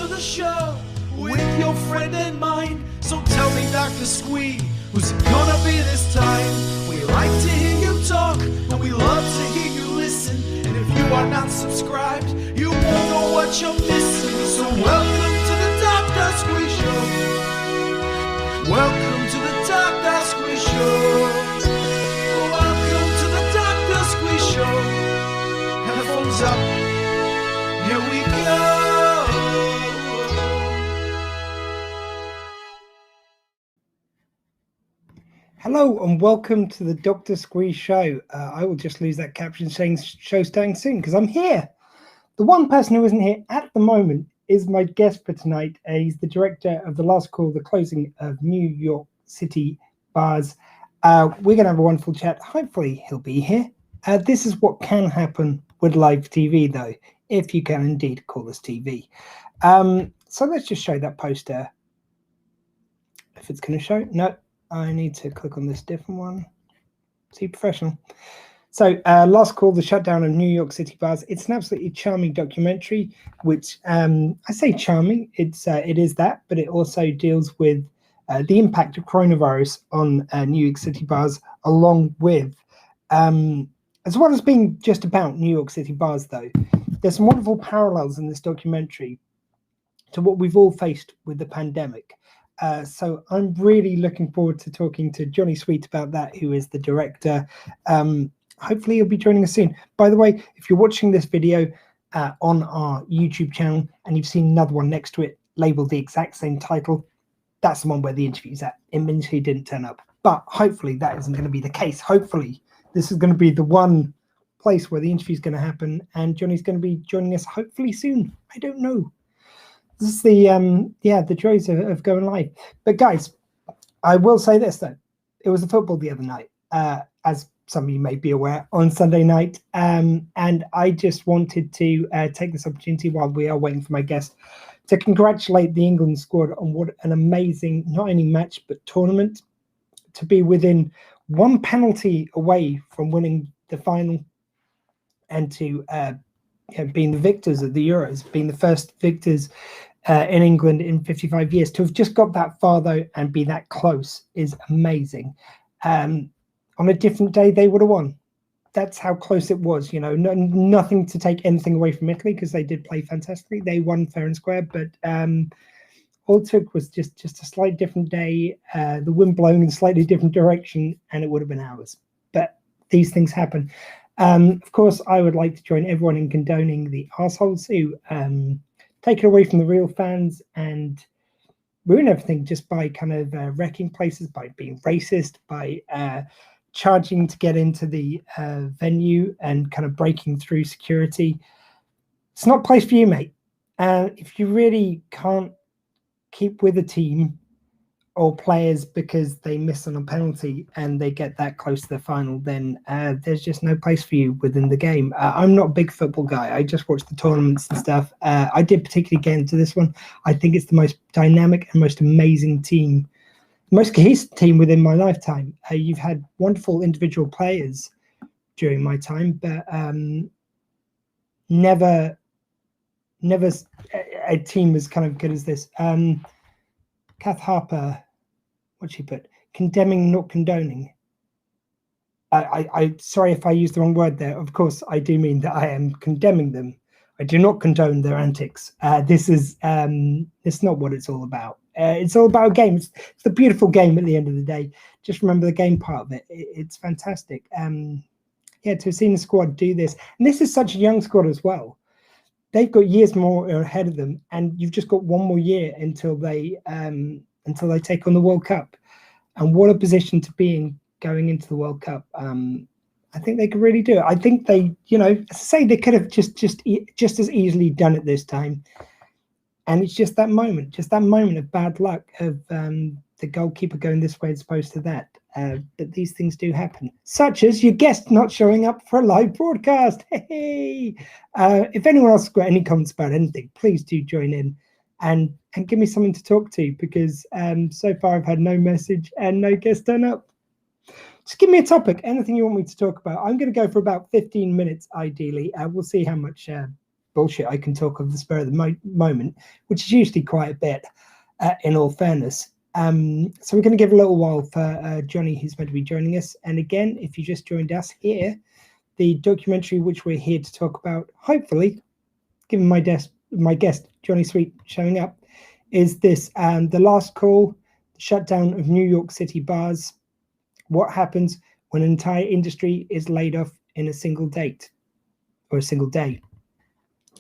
to the show with your friend and mine. So tell me, Dr. Squee, who's it gonna be this time? We like to hear you talk, and we love to hear you listen. And if you are not subscribed, you won't know what you're missing. So welcome to the Dr. Squee Show. Welcome to the Dr. Squee Show. Welcome to the Dr. Squee Show. Headphones up, here we go. Hello and welcome to the Dr. Squee Show. I will just lose that caption saying show starting soon because I'm here. The one person who isn't here at the moment is my guest for tonight. He's the director of the last call, the closing of New York City Bars. We're going to have a wonderful chat. Hopefully he'll be here. This is what can happen with live TV though, if you can indeed call this TV. So let's just show that poster. If it's going to show, no. I need to click on this different one. See, professional. So last call, the shutdown of New York City Bars. It's an absolutely charming documentary, which I say charming. It is that, but it also deals with the impact of coronavirus on New York City bars, along with, as well as being just about New York City bars, though. There's some wonderful parallels in this documentary to what we've all faced with the pandemic. So I'm really looking forward to talking to Johnny Sweet about that, who is the director. Hopefully he'll be joining us soon. By the way, if you're watching this video on our YouTube channel and you've seen another one next to it labeled the exact same title, that's the one where the interview's at. It means he didn't turn up. But hopefully that isn't going to be the case. Hopefully this is going to be the one place where the interview's going to happen and Johnny's going to be joining us hopefully soon. I don't know. This is the joys of going live. But guys, I will say this though. It was a football the other night, as some of you may be aware, on Sunday night. And I just wanted to take this opportunity while we are waiting for my guest to congratulate the England squad on what an amazing, not only match, but tournament. To be within one penalty away from winning the final and to being the victors of the Euros, being the first victors in England in 55 years. To have just got that far, though, and be that close is amazing. On a different day, they would have won. That's how close it was. You know, nothing to take anything away from Italy because they did play fantastically. They won fair and square, but all it took was just a slight different day, the wind blowing in a slightly different direction, and it would have been ours. But these things happen. Of course, I would like to join everyone in condoning the arseholes who take it away from the real fans and ruin everything just by kind of wrecking places, by being racist, by charging to get into the venue and kind of breaking through security. It's not a place for you, mate. If you really can't keep with a team or players because they miss on a penalty and they get that close to the final, then there's just no place for you within the game. I'm not a big football guy. I just watch the tournaments and stuff. I did particularly get into this one. I think it's the most dynamic and most amazing team, most cohesive team within my lifetime. You've had wonderful individual players during my time, but never a team as kind of good as this. Kath Harper, what'd she put? Condemning, not condoning. I sorry if I used the wrong word there. Of course, I do mean that I am condemning them. I do not condone their antics. This is it's not what it's all about. It's all about a game. It's the beautiful game at the end of the day. Just remember the game part of it. It's fantastic. Yeah, to have seen the squad do this, and this is such a young squad as well. They've got years more ahead of them, and you've just got one more year until they take on the World Cup. And what a position to be in going into the World Cup. I think they could really do it. I think they, as I say, they could have just as easily done it this time. And it's just that moment of bad luck of the goalkeeper going this way as opposed to that. But these things do happen, such as your guest not showing up for a live broadcast. Hey, if anyone else has got any comments about anything, please do join in and give me something to talk to, because so far I've had no message and no guest turn up. Just give me a topic, anything you want me to talk about. I'm going to go for about 15 minutes, ideally. We'll see how much bullshit I can talk of the spur of the moment, which is usually quite a bit, in all fairness. So we're going to give a little while for Johnny, who's meant to be joining us. And again, if you just joined us here, the documentary which we're here to talk about, hopefully, given my guest Johnny Sweet showing up, is this: the last call, the shutdown of New York City bars. What happens when an entire industry is laid off in a single date or a single day?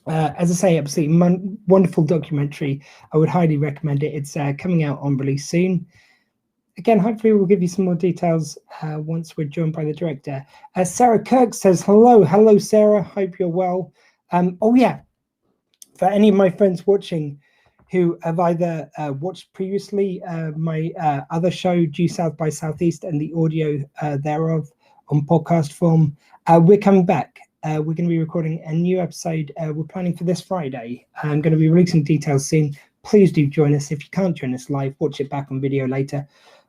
As I say, absolutely wonderful documentary. I would highly recommend it. It's coming out on release soon. Again, hopefully we'll give you some more details once we're joined by the director. Sarah Kirk says, hello, Sarah. Hope you're well. Oh yeah, for any of my friends watching who have either watched previously my other show, Due South by Southeast, and the audio thereof on podcast form, we're coming back. We're going to be recording a new episode. We're planning for this Friday. I'm going to be releasing details soon. Please do join us. If you can't join us live, watch it back on video later,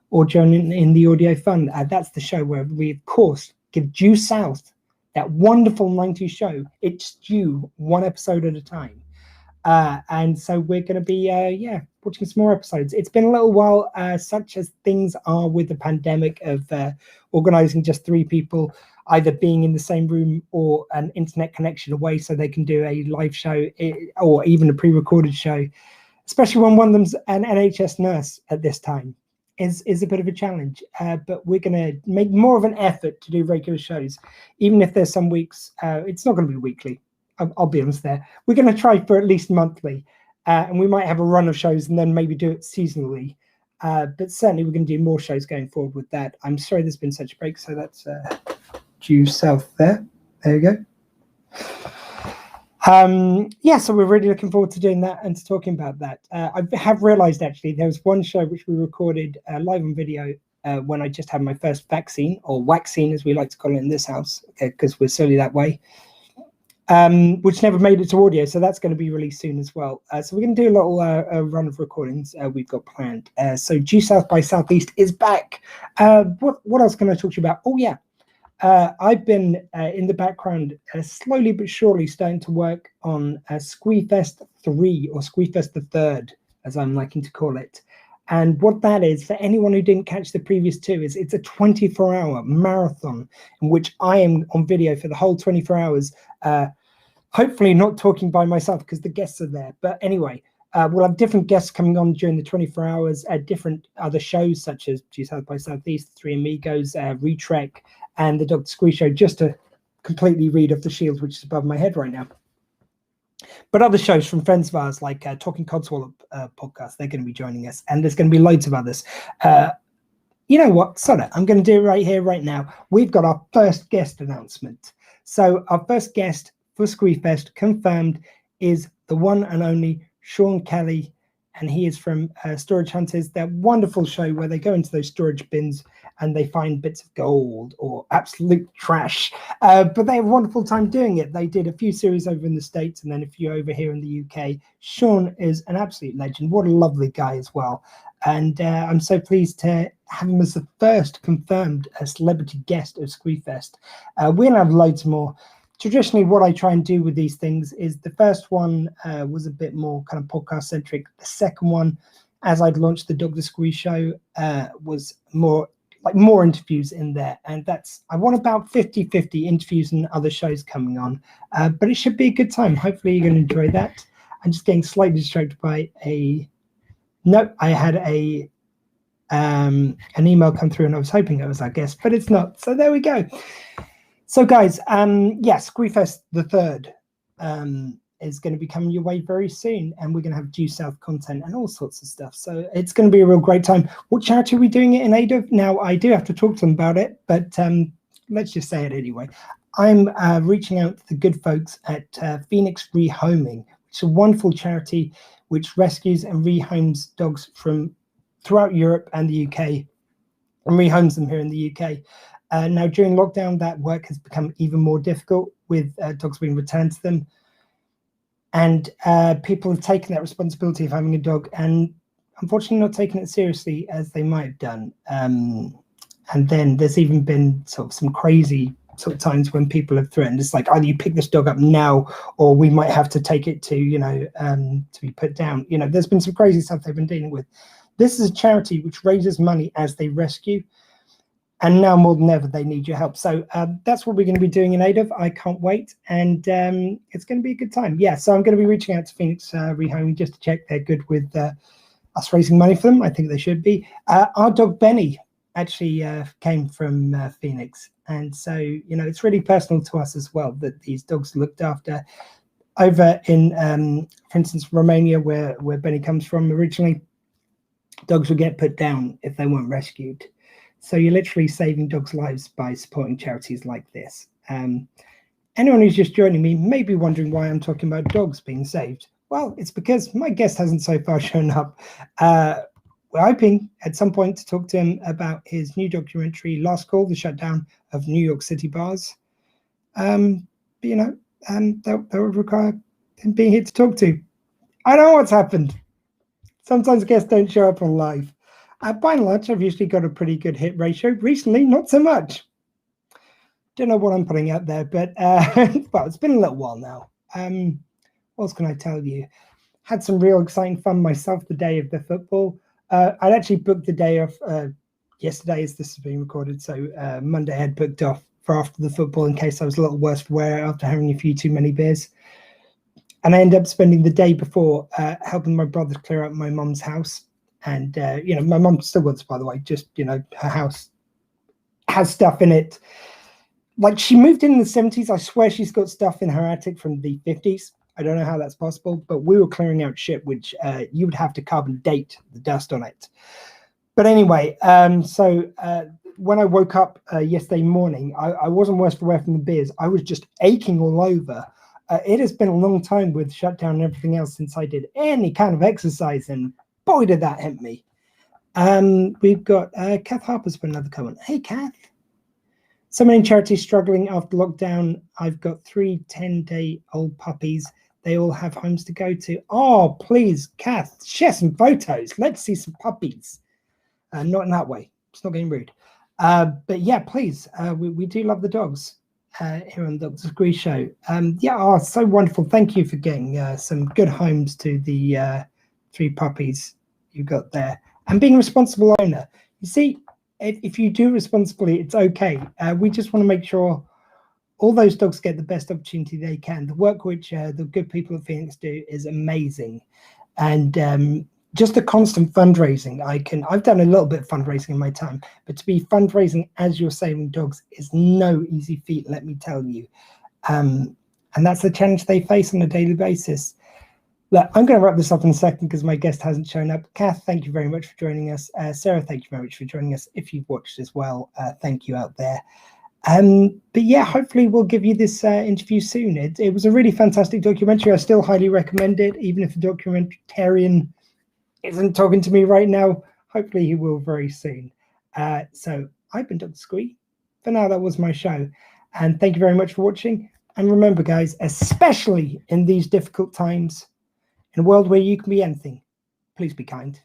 or join in the audio fun. That's the show where we, of course, give Due South, that wonderful 90s show. It's due one episode at a time. And so we're going to be, watching some more episodes. It's been a little while, such as things are with the pandemic, of organizing just 3 people either being in the same room or an internet connection away so they can do a live show or even a pre-recorded show, especially when one of them's an NHS nurse at this time, is a bit of a challenge. But we're going to make more of an effort to do regular shows, even if there's some weeks, it's not going to be weekly. I'll be honest there. We're going to try for at least monthly, and we might have a run of shows and then maybe do it seasonally. But certainly we're going to do more shows going forward with that. I'm sorry there's been such a break, so that's Due South there. There you go. So we're really looking forward to doing that and to talking about that. I have realized actually there was one show which we recorded live on video when I just had my first vaccine, or waxine as we like to call it in this house, because we're solely that way. Which never made it to audio, so that's going to be released soon as well. So we're going to do a little run of recordings we've got planned. So Due South by Southeast is back. What else can I talk to you about? Oh yeah, I've been in the background slowly but surely starting to work on Squee Fest 3, or Squee Fest the Third, as I'm liking to call it. And what that is, for anyone who didn't catch the previous 2, is it's a 24-hour marathon in which I am on video for the whole 24 hours. Hopefully not talking by myself because the guests are there. But anyway, we'll have different guests coming on during the 24 hours at different other shows, such as Due South by Southeast, Three Amigos, Retrek, and the Dr. Squee Show, just to completely read off the shield, which is above my head right now. But other shows from friends of ours, like Talking Codswallop podcast, they're going to be joining us. And there's going to be loads of others. You know what? Sorry, I'm going to do it right here, right now. We've got our first guest announcement. So our first guest for Squee Fest confirmed is the one and only Sean Kelly, and he is from Storage Hunters, that wonderful show where they go into those storage bins and they find bits of gold or absolute trash, but they have a wonderful time doing it. They did a few series over in the States and then a few over here in the UK. Sean is an absolute legend. What a lovely guy as well. And I'm so pleased to have him as the first confirmed celebrity guest of Squee Fest. We'll have loads more. Traditionally, what I try and do with these things is the first one was a bit more kind of podcast centric. The second one, as I'd launched the Dr. Squee Show, was more interviews in there. And I want about 50-50 interviews and other shows coming on. But it should be a good time. Hopefully you're going to enjoy that. I'm just getting slightly distracted by I had an email come through and I was hoping it was our guest, but it's not. So there we go. So guys, Squee Fest the Third is going to be coming your way very soon, and we're going to have Due South content and all sorts of stuff. So it's going to be a real great time. What charity are we doing it in aid of? Now, I do have to talk to them about it, but let's just say it anyway. I'm reaching out to the good folks at Phoenix Rehoming, which is a wonderful charity which rescues and rehomes dogs from throughout Europe and the UK and rehomes them here in the UK. Now, during lockdown, that work has become even more difficult with dogs being returned to them. And people have taken that responsibility of having a dog and unfortunately not taken it seriously as they might have done. And then there's even been sort of some crazy sort of times when people have threatened. It's like either you pick this dog up now, or we might have to take it to, to be put down. There's been some crazy stuff they've been dealing with. This is a charity which raises money as they rescue, and now more than ever they need your help. So that's what we're going to be doing in aid of. I can't wait, and it's going to be a good time. Yeah, so I'm going to be reaching out to Phoenix Rehoming just to check they're good with us raising money for them. I think they should be. Our dog Benny actually came from Phoenix, and so it's really personal to us as well that these dogs are looked after over in for instance Romania, where Benny comes from originally. Dogs would get put down if they weren't rescued. So you're literally saving dogs' lives by supporting charities like this. Anyone who's just joining me may be wondering why I'm talking about dogs being saved. Well, it's because my guest hasn't so far shown up. We're hoping at some point to talk to him about his new documentary, Last Call, the Shutdown of New York City Bars. That would require him being here to talk to. I don't know what's happened. Sometimes guests don't show up on live. By and large, I've usually got a pretty good hit ratio. Recently, not so much. Don't know what I'm putting out there, but well, it's been a little while now. What else can I tell you? Had some real exciting fun myself the day of the football. I'd actually booked the day off yesterday as this is being recorded, so Monday I had booked off for after the football in case I was a little worse for wear after having a few too many beers. And I ended up spending the day before helping my brother clear out my mum's house. And, my mum still with us, by the way, just, her house has stuff in it. Like, she moved in the 70s. I swear she's got stuff in her attic from the 50s. I don't know how that's possible, but we were clearing out shit, which you would have to carbon date the dust on it. But anyway, so when I woke up yesterday morning, I wasn't worse for wear from the beers. I was just aching all over. It has been a long time with shutdown and everything else since I did any kind of exercise, and boy, did that hit me. We've got Kath Harper's put another comment. Hey, Kath. So many charities struggling after lockdown. I've got 3 10-day-old puppies. They all have homes to go to. Oh, please, Kath, share some photos. Let's see some puppies. Not in that way. It's not getting rude. But yeah, please. We do love the dogs. Here on the Dr. Squee Show. So wonderful. Thank you for getting some good homes to the 3 puppies you got there and being a responsible owner. You see, if you do responsibly, it's okay. We just want to make sure all those dogs get the best opportunity they can. The work which the good people of Phoenix do is amazing. And just the constant fundraising. I've done a little bit of fundraising in my time, but to be fundraising as you're saving dogs is no easy feat, let me tell you. And that's the challenge they face on a daily basis. Look, I'm going to wrap this up in a second because my guest hasn't shown up. Kath, thank you very much for joining us. Sarah, thank you very much for joining us. If you've watched as well, thank you out there. But yeah, hopefully we'll give you this interview soon. It was a really fantastic documentary. I still highly recommend it, even if the documentarian isn't talking to me right now. Hopefully he will very soon. So I've been Dr. Squee. For now, that was my show. And thank you very much for watching. And remember, guys, especially in these difficult times, in a world where you can be anything, please be kind.